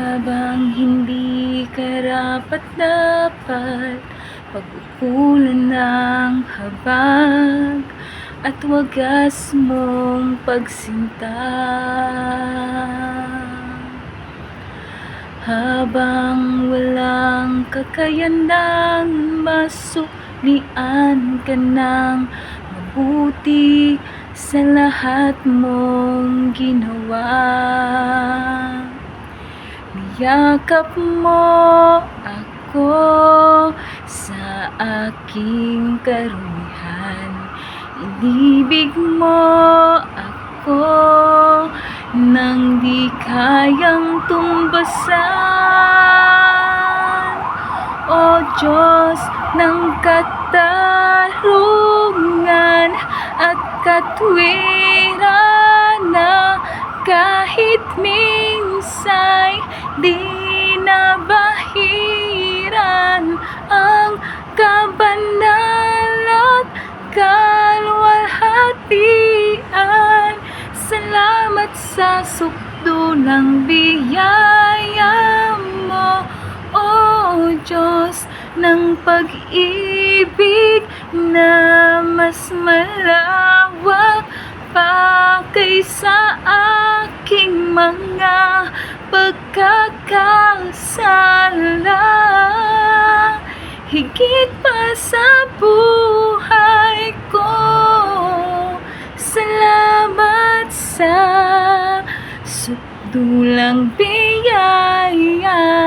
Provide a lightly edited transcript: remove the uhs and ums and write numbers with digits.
Habang hindi karapat-dapat pag-ukulan ng habag at wagas mong pagsinta. Habang walang kakayanang masuklian ka ng mabuti sa lahat mong ginawa. Niyakap mo ako sa aking karumihan. Inibig mo ako nang di kayang tumbasan. O Diyos ng katarungan at katwiran na kahit minsa'y di nabahiran ang kabanal at kaluwalhatian. Salamat sa sukdulang biyaya mo, O Diyos ng pag-ibig na mas malawak pa kaysa aking mga pagkakasala. Higit pa sa buhay ko, salamat sa sukdulang biyaya